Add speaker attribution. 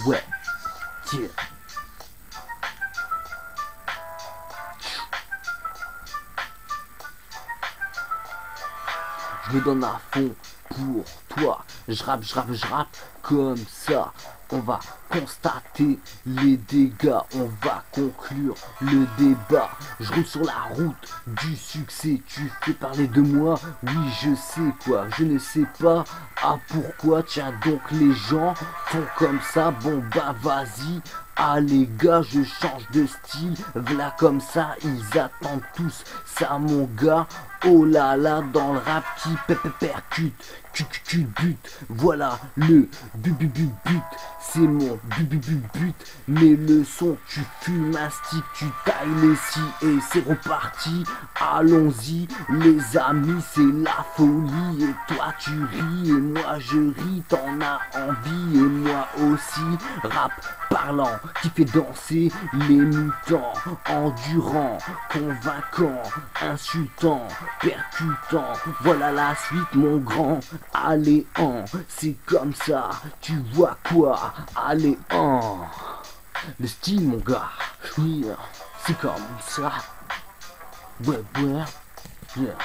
Speaker 1: ouais, tiens. Je me donne à fond pour toi. Je rappe comme ça. On va constater les dégâts, on va conclure le débat. Je roule sur la route du succès, tu fais parler de moi, oui je sais quoi, je ne sais pas, ah pourquoi, tiens donc les gens font comme ça, bon bah vas-y, ah les gars je change de style, voilà comme ça, ils attendent tous ça mon gars, oh là là dans le rap qui percute, but, voilà le but, c'est mon but, mes leçons, tu fumes un stick, tu tailles les scies et c'est reparti, allons-y les amis, c'est la folie et toi tu ris et moi je ris, t'en as envie et moi aussi, rap parlant qui fait danser les mutants, endurant, convaincant, insultant, percutant, voilà la suite mon grand, allez c'est comme ça, tu vois quoi, allez le style mon gars, oui, c'est comme ça, ouais, yeah.